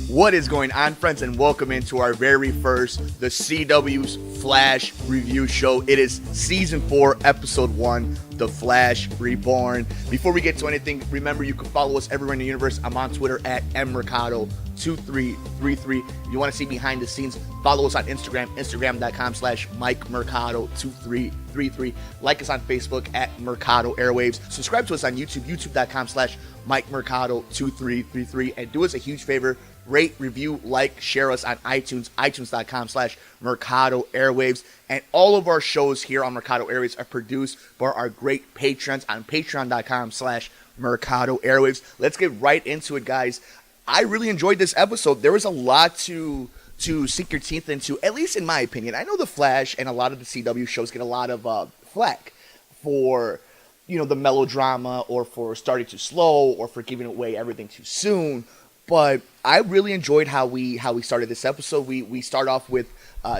What is going on, friends, and welcome into our very first The CW's Flash review show. It is Season 4, Episode 1, The Flash Reborn. Before we get to anything, remember you can follow us everywhere in the universe. I'm on Twitter at mmercado2333. If you want to see behind the scenes, follow us on Instagram, instagram.com/MikeMercado2333. Like us on Facebook at Mercado Airwaves. Subscribe to us on YouTube, youtube.com/MikeMercado2333. And do us a huge favor, rate, review, like, share us on iTunes, itunes.com/Mercado Airwaves. And all of our shows here on Mercado Airwaves are produced by our great patrons on patreon.com/Mercado Airwaves. Let's get right into it, guys. I really enjoyed this episode. There was a lot to sink your teeth into, at least in my opinion. I know The Flash and a lot of the CW shows get a lot of flack for, the melodrama, or for starting too slow, or for giving away everything too soon. But I really enjoyed how we started this episode. We start off with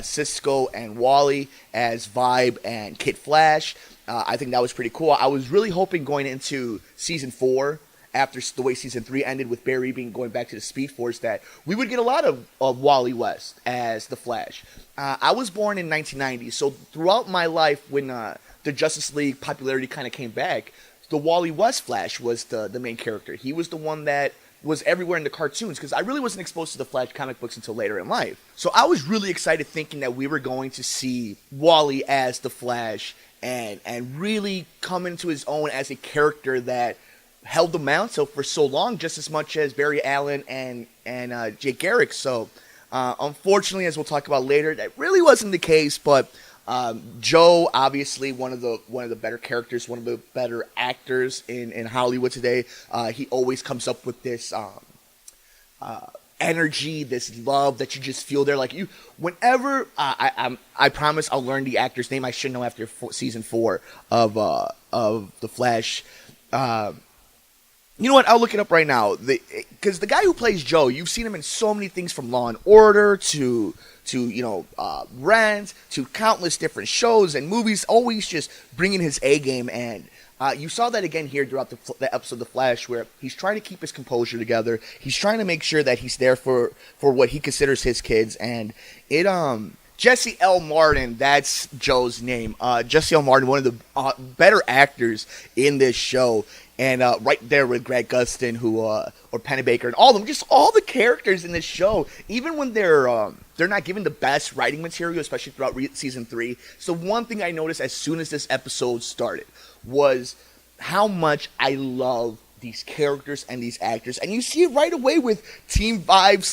Cisco and Wally as Vibe and Kid Flash. I think that was pretty cool. I was really hoping going into Season 4, after the way Season 3 ended with Barry going back to the Speed Force, that we would get a lot of Wally West as the Flash. I was born in 1990, so throughout my life, when the Justice League popularity kind of came back, the Wally West Flash was the main character. He was the one that was everywhere in the cartoons, because I really wasn't exposed to the Flash comic books until later in life. So I was really excited thinking that we were going to see Wally as the Flash and really come into his own as a character that held the mantle for so long, just as much as Barry Allen and Jake Garrick. So unfortunately, as we'll talk about later, that really wasn't the case. But Joe, obviously one of the better characters, one of the better actors in Hollywood today. He always comes up with this energy, this love that you just feel there. Like whenever I promise I'll learn the actor's name. I should know after Season 4 of The Flash. You know what? I'll look it up right now. Because the guy who plays Joe, you've seen him in so many things, from Law and Order to Rent, to countless different shows and movies, always just bringing his A game. And you saw that again here throughout the episode of The Flash, where he's trying to keep his composure together. He's trying to make sure that he's there for what he considers his kids. And Jesse L. Martin, that's Joe's name. Jesse L. Martin, one of the better actors in this show. And right there with Greg Gustin, or Pennebaker, and all of them, just all the characters in this show, even when they're not given the best writing material, especially throughout Season 3. So one thing I noticed as soon as this episode started was how much I love these characters and these actors. And you see it right away with Team Vibe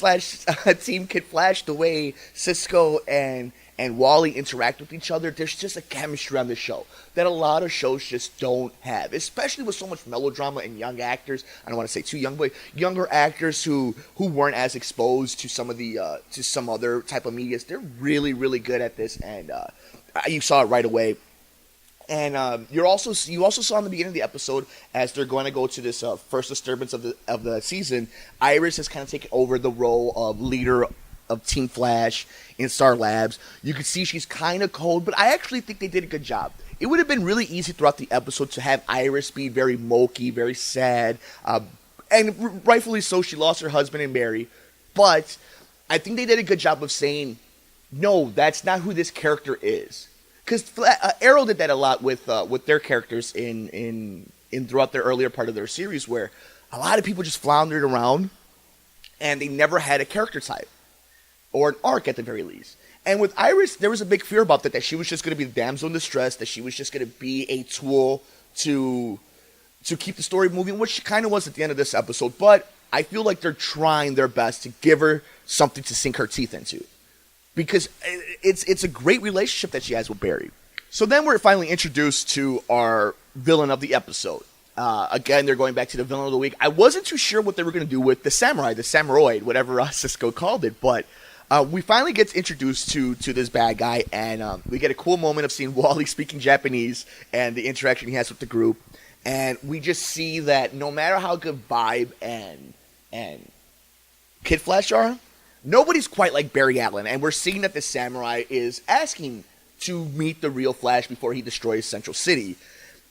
/ Team Kid Flash, the way Cisco and Wally interact with each other. There's just a chemistry on the show that a lot of shows just don't have, especially with so much melodrama and young actors. I don't want to say too young, but younger actors who weren't as exposed to some of the to some other type of media. They're really, really good at this, and you saw it right away. And you also saw in the beginning of the episode, as they're going to go to this first disturbance of the season, Iris has kind of taken over the role of leader of Team Flash in Star Labs. You can see she's kind of cold, but I actually think they did a good job. It would have been really easy throughout the episode to have Iris be very mopey, very sad, and rightfully so. She lost her husband and Barry, but I think they did a good job of saying, no, that's not who this character is. Because Arrow did that a lot with their characters in throughout their earlier part of their series, where a lot of people just floundered around and they never had a character type, or an arc at the very least. And with Iris, there was a big fear about that she was just going to be the damsel in distress, that she was just going to be a tool to keep the story moving, which she kind of was at the end of this episode. But I feel like they're trying their best to give her something to sink her teeth into, because it's a great relationship that she has with Barry. So then we're finally introduced to our villain of the episode. Again, they're going back to the villain of the week. I wasn't too sure what they were going to do with the Samuroid, whatever Cisco called it, but we finally get introduced to this bad guy, and we get a cool moment of seeing Wally speaking Japanese and the interaction he has with the group. And we just see that no matter how good Vibe and Kid Flash are, nobody's quite like Barry Allen. And we're seeing that the samurai is asking to meet the real Flash before he destroys Central City.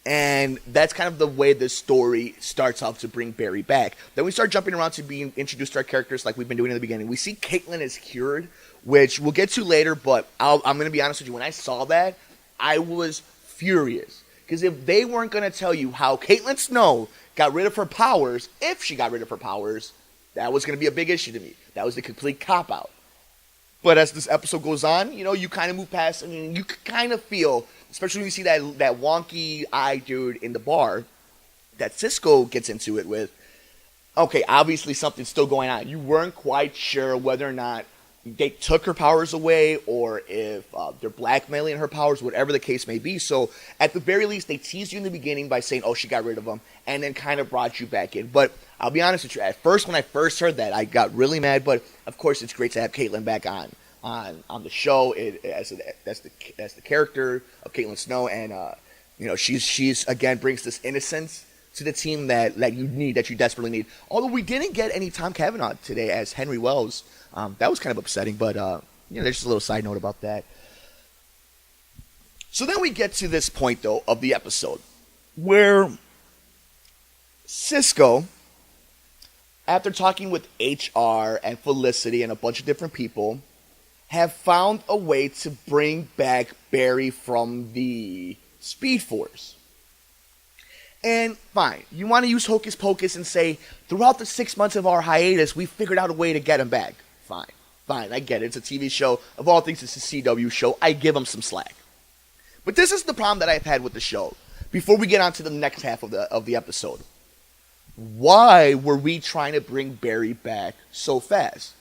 And that's kind of the way this story starts off to bring Barry back. Then we start jumping around to being introduced to our characters like we've been doing in the beginning. We see Caitlyn is cured, which we'll get to later, but I'm going to be honest with you. When I saw that, I was furious. Because if they weren't going to tell you how Caitlyn Snow got rid of her powers, if she got rid of her powers, that was going to be a big issue to me. That was the complete cop-out. But as this episode goes on, you kind of move past, and you kind of feel, especially when you see that wonky eye dude in the bar that Cisco gets into it with, okay, obviously something's still going on. You weren't quite sure whether or not they took her powers away or if they're blackmailing her powers, whatever the case may be. So at the very least, they teased you in the beginning by saying, oh, she got rid of them, and then kind of brought you back in. But I'll be honest with you, at first, when I first heard that, I got really mad. But of course, it's great to have Caitlyn back on the show. That's the character of Caitlyn Snow, and she's again brings this innocence to the team that you desperately need. Although we didn't get any Tom Cavanaugh today as Henry Wells. That was kind of upsetting, but there's just a little side note about that. So then we get to this point, though, of the episode where Cisco, after talking with HR and Felicity and a bunch of different people, have found a way to bring back Barry from the Speed Force. And fine, you want to use hocus pocus and say, throughout the 6 months of our hiatus, we figured out a way to get him back. Fine, I get it. It's a TV show. Of all things, it's a CW show. I give them some slack. But this is the problem that I've had with the show. Before we get on to the next half of the episode. Why were we trying to bring Barry back so fast?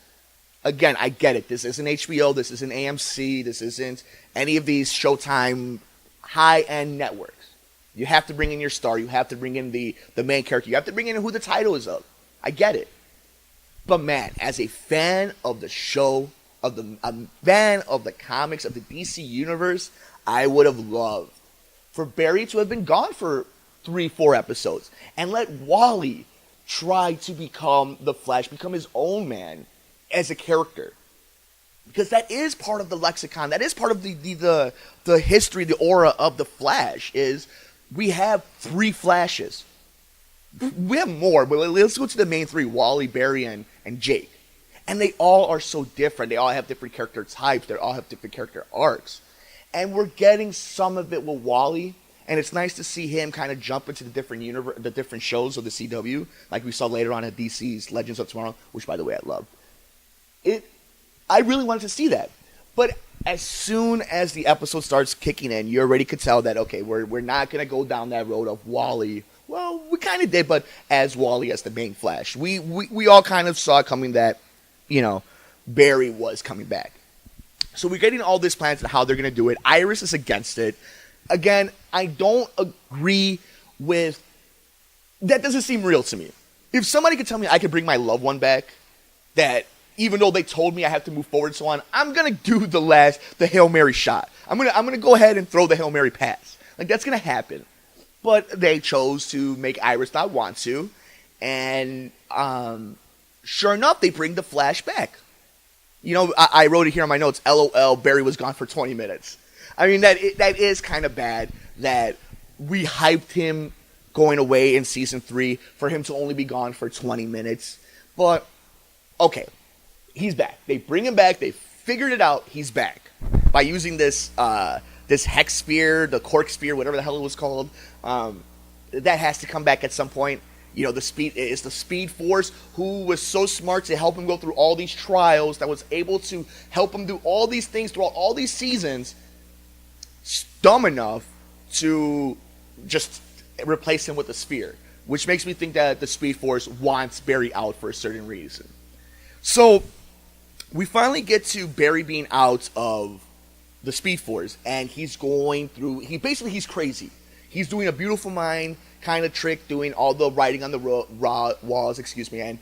Again, I get it. This isn't HBO. This isn't AMC. This isn't any of these Showtime high-end networks. You have to bring in your star. You have to bring in the main character. You have to bring in who the title is of. I get it. But man, as a fan of the show, a fan of the comics, of the DC universe, I would have loved for Barry to have been gone for 3-4 episodes and let Wally try to become the Flash, become his own man as a character. Because that is part of the lexicon. That is part of the history, the aura of the Flash. Is we have 3 Flashes. We have more, but let's go to the main 3, Wally, Barry, and Jake. And they all are so different. They all have different character types. They all have different character arcs. And we're getting some of it with Wally. And it's nice to see him kind of jump into the different shows of the CW, like we saw later on at DC's Legends of Tomorrow, which, by the way, I love. I really wanted to see that. But as soon as the episode starts kicking in, you already could tell that, okay, we're not going to go down that road of Wally. Well, we kind of did, but as Wally as the main Flash. We all kind of saw coming that, Barry was coming back. So we're getting all these plans on how they're going to do it. Iris is against it. Again, I don't agree with... That doesn't seem real to me. If somebody could tell me I could bring my loved one back, that even though they told me I have to move forward and so on, I'm going to do the Hail Mary shot. I'm gonna go ahead and throw the Hail Mary pass. Like, that's going to happen. But they chose to make Iris not want to. And sure enough, they bring the Flash back. I wrote it here on my notes, LOL, Barry was gone for 20 minutes. I mean, that is kind of bad that we hyped him going away in Season 3 for him to only be gone for 20 minutes. But, okay, he's back. They bring him back. They figured it out. He's back. By using this hex spear, the cork spear, whatever the hell it was called, that has to come back at some point. The Speed Force who was so smart to help him go through all these trials, that was able to help him do all these things throughout all these seasons, dumb enough to just replace him with a spear, which makes me think that the Speed Force wants Barry out for a certain reason. So we finally get to Barry being out of the Speed Force, and he's going through, he's crazy. He's doing a Beautiful Mind kind of trick, doing all the writing on the walls, and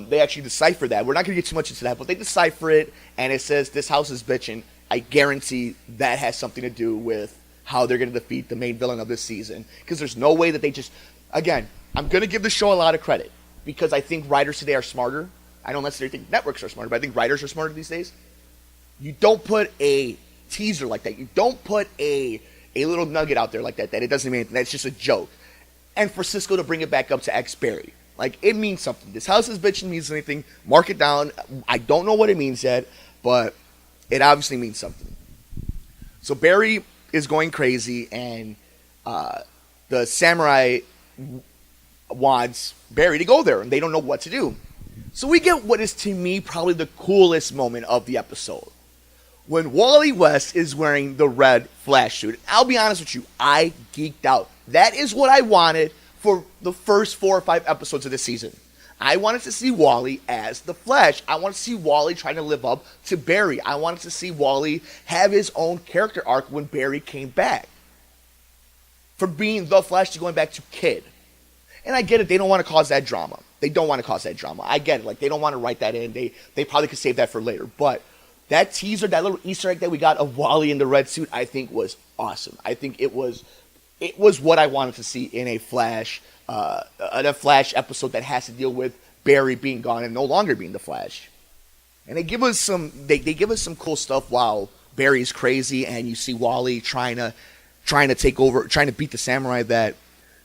they actually decipher that. We're not going to get too much into that, but they decipher it, and it says, this house is bitchin'. I guarantee that has something to do with how they're going to defeat the main villain of this season, because there's no way that they just, again, I'm going to give the show a lot of credit, because I think writers today are smarter. I don't necessarily think networks are smarter, but I think writers are smarter these days. You don't put a teaser like that. You don't put a a little nugget out there like that it doesn't mean anything. That's just a joke. And for Cisco to bring it back up to X Barry, like, it means something. This house is bitching means anything. Mark it down. I don't know what it means yet, but it obviously means something. So Barry is going crazy, and the samurai wants Barry to go there, and they don't know what to do. So we get what is, to me, probably the coolest moment of the episode. When Wally West is wearing the red Flash suit. I'll be honest with you, I geeked out. That is what I wanted for the first 4 or 5 episodes of this season. I wanted to see Wally as the Flash. I wanted to see Wally trying to live up to Barry. I wanted to see Wally have his own character arc when Barry came back. From being the Flash to going back to Kid. And I get it, they don't want to cause that drama. They don't want to cause that drama. I get it, like, they don't want to write that in. They probably could save that for later. But that teaser, that little Easter egg that we got of Wally in the red suit, I think was awesome. I think it was what I wanted to see in a Flash episode that has to deal with Barry being gone and no longer being the Flash. And they give us some cool stuff while Barry's crazy, and you see Wally trying to take over, trying to beat the samurai. That,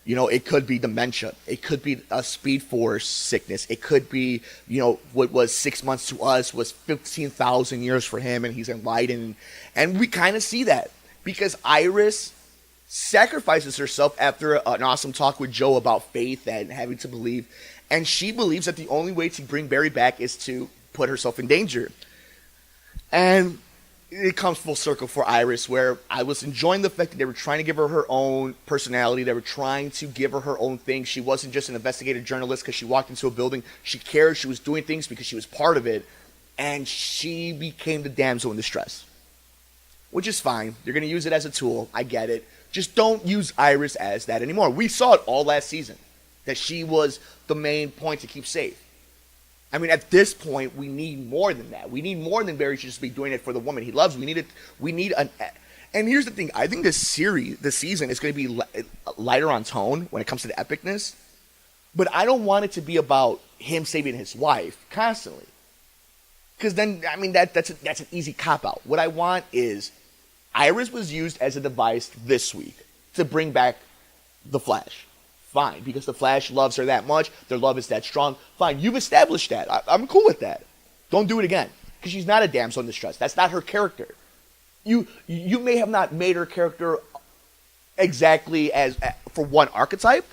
you know, it could be dementia, it could be a Speed Force sickness, it could be, you know, what was 6 months to us was 15,000 years for him, and he's enlightened. And we kind of see that because Iris sacrifices herself after an awesome talk with Joe about faith and having to believe, and she believes that the only way to bring Barry back is to put herself in danger. And it comes full circle for Iris, where I was enjoying the fact that they were trying to give her her own personality. They were trying to give her her own thing. She wasn't just an investigative journalist because she walked into a building. She cared. She was doing things because she was part of it. And she became the damsel in distress. Which is fine. You're going to use it as a tool. I get it. Just don't use Iris as that anymore. We saw it all last season, that she was the main point to keep safe. I mean, at this point, we need more than that. We need more than Barry should just be doing it for the woman he loves. We need an. And here's the thing: I think this season, is going to be lighter on tone when it comes to the epicness. But I don't want it to be about him saving his wife constantly, because then, I mean, that's an easy cop out. What I want is Iris was used as a device this week to bring back the Flash. Fine, because the Flash loves her that much. Their love is that strong. Fine, you've established that. I'm cool with that. Don't do it again, because she's not a damsel in distress. That's not her character. You may have not made her character exactly as for one archetype,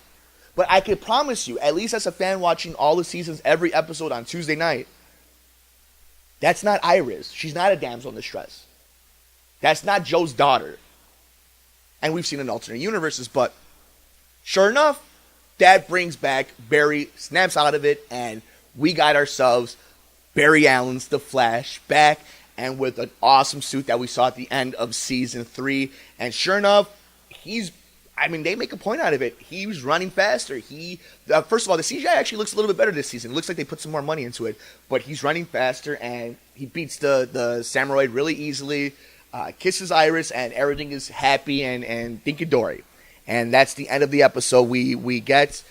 but I can promise you, at least as a fan watching all the seasons, every episode on Tuesday night, that's not Iris. She's not a damsel in distress. That's not Joe's daughter. And we've seen in alternate universes, but sure enough, that brings back Barry, snaps out of it, and we got ourselves Barry Allen's The Flash back, and with an awesome suit that we saw at the end of season 3. And sure enough, they make a point out of it. He was running faster. First of all, the CGI actually looks a little bit better this season. It looks like they put some more money into it, but he's running faster, and he beats the samurai really easily, kisses Iris, and everything is happy and dinky-dory. And that's the end of the episode. We get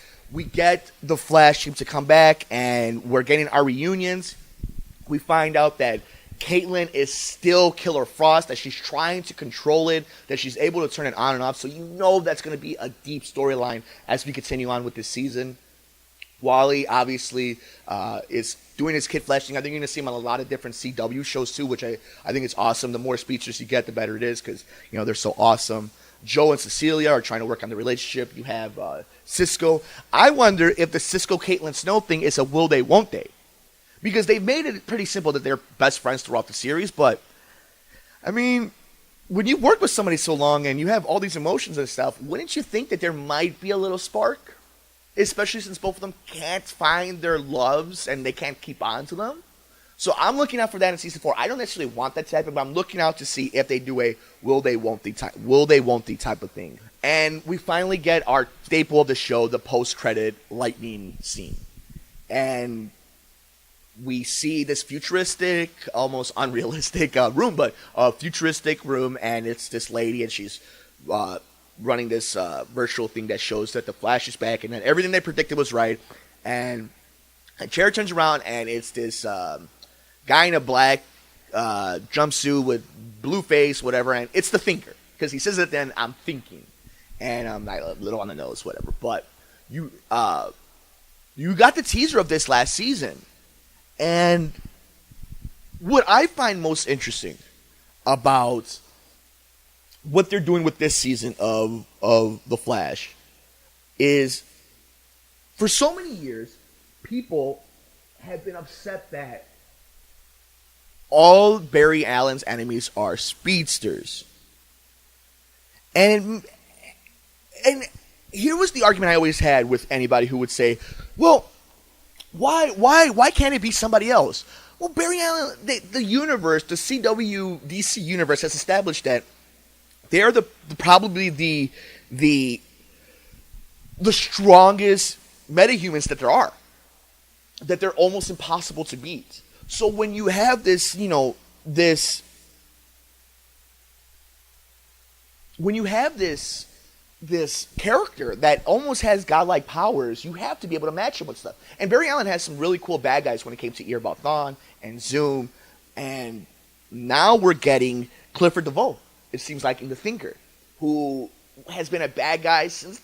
the Flash team to come back, and we're getting our reunions. We find out that Caitlin is still Killer Frost, that she's trying to control it, that she's able to turn it on and off. So you know that's going to be a deep storyline as we continue on with this season. Wally, obviously, is doing his Kid Flash thing. I think you're going to see him on a lot of different CW shows, too, which I think is awesome. The more speeches you get, the better it is, because, you know, they're so awesome. Joe and Cecilia are trying to work on the relationship. You have Cisco. I wonder if the Cisco-Caitlin Snow thing is a will they, won't they? Because they've made it pretty simple that they're best friends throughout the series. But, I mean, when you work with somebody so long and you have all these emotions and stuff, wouldn't you think that there might be a little spark? Especially since both of them can't find their loves and they can't keep on to them. So I'm looking out for that in season 4. I don't necessarily want that to happen, but I'm looking out to see if they do a will they won't they type of thing. And we finally get our staple of the show, the post-credit lightning scene. And we see this futuristic, almost unrealistic room, but a futuristic room, and it's this lady, and she's running this virtual thing that shows that the Flash is back, and then everything they predicted was right. And a chair turns around, and it's this guy in a black jumpsuit with blue face, whatever, and it's the Thinker. because he says it then, I'm thinking. And I'm like, a little on the nose, whatever. But you got the teaser of this last season. And what I find most interesting about what they're doing with this season of The Flash is, for so many years, people have been upset that all Barry Allen's enemies are speedsters. And here was the argument I always had with anybody who would say, well, why can't it be somebody else? Well, Barry Allen, the universe, the CWDC universe has established that they're probably the strongest metahumans that there are. That they're almost impossible to beat. So when you have this, when you have this character that almost has godlike powers, you have to be able to match him with stuff. And Barry Allen has some really cool bad guys when it came to Ear About Thawne and Zoom, and now we're getting Clifford DeVoe, it seems like, in The Thinker, who has been a bad guy since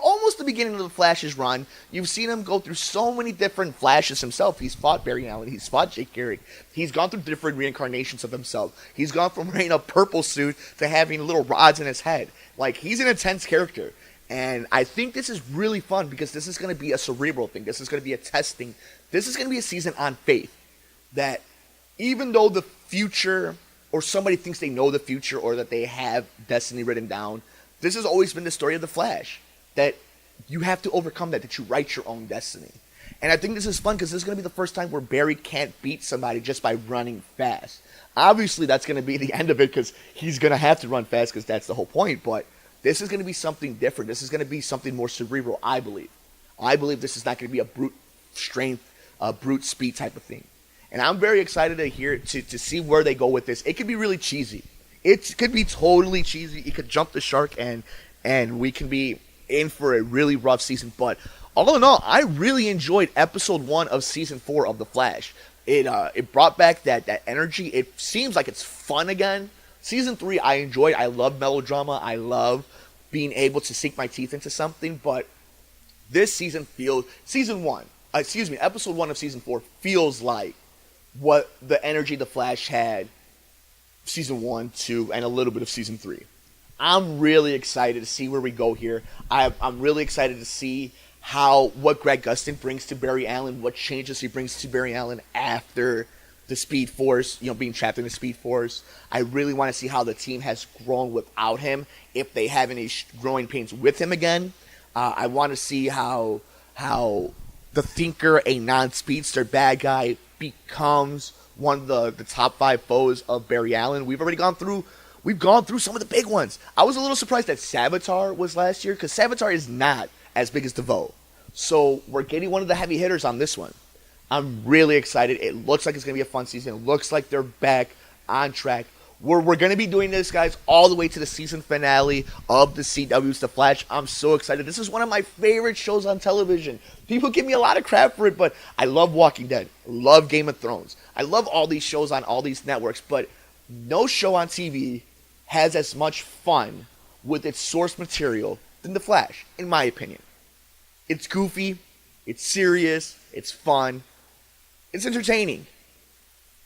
almost the beginning of the Flash's run. You've seen him go through so many different Flashes himself. He's fought Barry Allen. He's fought Jake Garrick. He's gone through different reincarnations of himself. He's gone from wearing a purple suit to having little rods in his head. Like, he's an intense character. And I think this is really fun because this is going to be a cerebral thing. This is going to be a testing. This is going to be a season on faith. That even though the future, or somebody thinks they know the future, or that they have destiny written down, this has always been the story of the Flash, that you have to overcome that you write your own destiny. And I think this is fun because this is going to be the first time where Barry can't beat somebody just by running fast. Obviously, that's going to be the end of it because he's going to have to run fast because that's the whole point. But this is going to be something different. This is going to be something more cerebral, I believe. I believe this is not going to be a brute strength, brute speed type of thing. And I'm very excited to see where they go with this. It could be really cheesy. It could be totally cheesy. It could jump the shark, and we can be in for a really rough season. But all in all, I really enjoyed episode 1 of season 4 of The Flash. It brought back that energy. It seems like it's fun again. Season 3, I enjoyed. I love melodrama. I love being able to sink my teeth into something. But this season episode 1 of season 4 feels like what the energy The Flash had season 1, 2, and a little bit of season 3. I'm really excited to see where we go here. I'm really excited to see what Greg Gustin brings to Barry Allen, what changes he brings to Barry Allen after the Speed Force, being trapped in the Speed Force. I really want to see how the team has grown without him, if they have any growing pains with him again. I want to see how the Thinker, a non-speedster bad guy, becomes one of the top 5 foes of Barry Allen. We've gone through some of the big ones. I was a little surprised that Savitar was last year, because Savitar is not as big as DeVoe. So we're getting one of the heavy hitters on this one. I'm really excited. It looks like it's going to be a fun season. It looks like they're back on track. We're going to be doing this, guys, all the way to the season finale of the CWsThe Flash. I'm so excited. This is one of my favorite shows on television. People give me a lot of crap for it, but I love Walking Dead. I love Game of Thrones. I love all these shows on all these networks, but no show on TV has as much fun with its source material than The Flash, in my opinion. It's goofy, it's serious, it's fun, it's entertaining.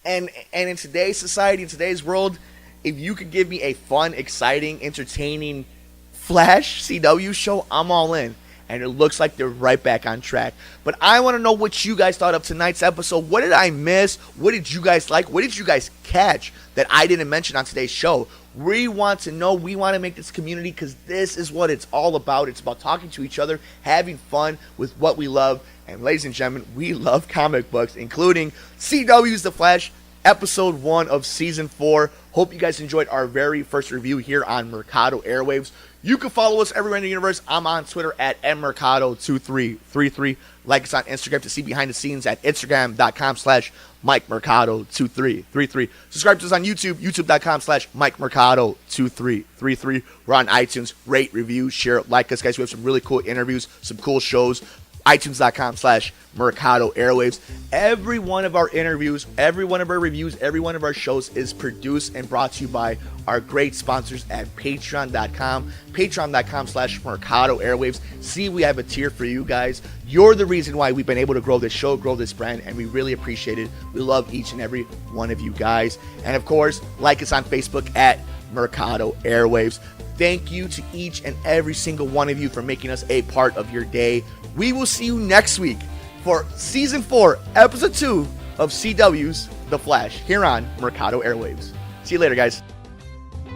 And in today's society, in today's world, if you could give me a fun, exciting, entertaining Flash CW show, I'm all in. And it looks like they're right back on track. But I want to know what you guys thought of tonight's episode. What did I miss? What did you guys like? What did you guys catch that I didn't mention on today's show? We want to know. We want to make this community, because this is what it's all about. It's about talking to each other, having fun with what we love. And ladies and gentlemen, we love comic books, including CWsThe Flash, episode 1 of season 4. Hope you guys enjoyed our very first review here on Mercado Airwaves. You can follow us everywhere in the universe. I'm on Twitter at mmercado2333. Like us on Instagram to see behind the scenes at instagram.com/MikeMercado2333. Subscribe to us on YouTube, youtube.com/MikeMercado2333. We're on iTunes. Rate, review, share, like us, guys. We have some really cool interviews, some cool shows. iTunes.com/Mercado Airwaves. Every one of our interviews, every one of our reviews, every one of our shows is produced and brought to you by our great sponsors at Patreon.com. Patreon.com/Mercado Airwaves. See, we have a tier for you guys. You're the reason why we've been able to grow this show, grow this brand, and we really appreciate it. We love each and every one of you guys. And of course, like us on Facebook at Mercado Airwaves. Thank you to each and every single one of you for making us a part of your day. We will see you next week for Season 4, Episode 2 of CW's The Flash here on Mercado Airwaves. See you later, guys.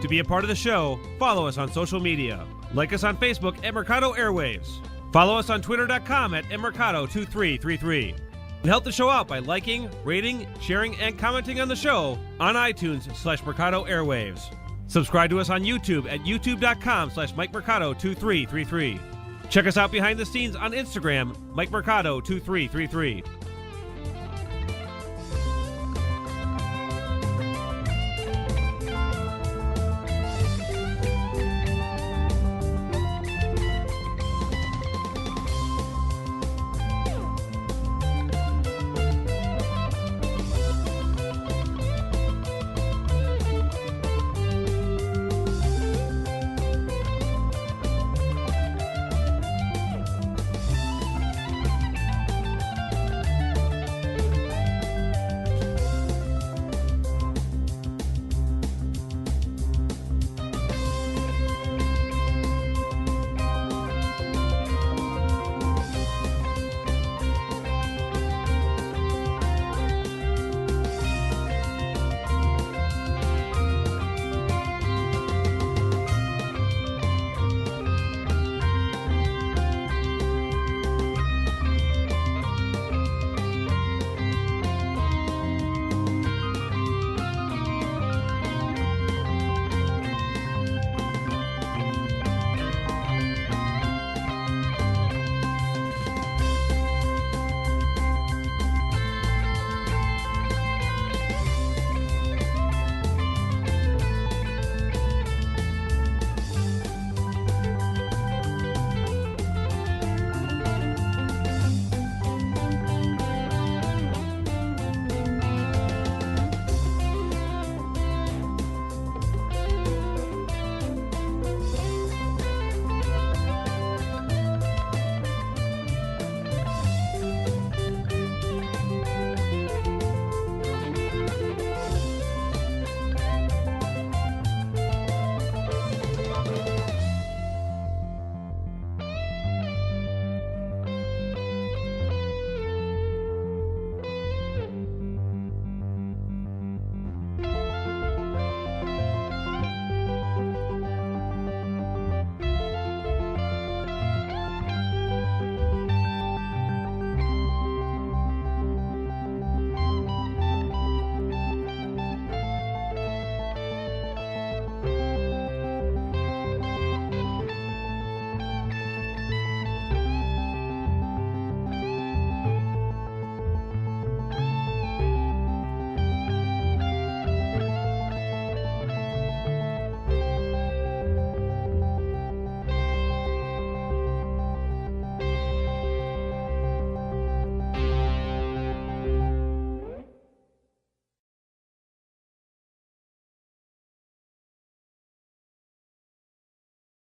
To be a part of the show, follow us on social media. Like us on Facebook at Mercado Airwaves. Follow us on Twitter.com at Mercado2333. And help the show out by liking, rating, sharing, and commenting on the show on iTunes/Mercado Airwaves. Subscribe to us on YouTube at youtube.com/MikeMercado2333. Check us out behind the scenes on Instagram, MikeMercado2333.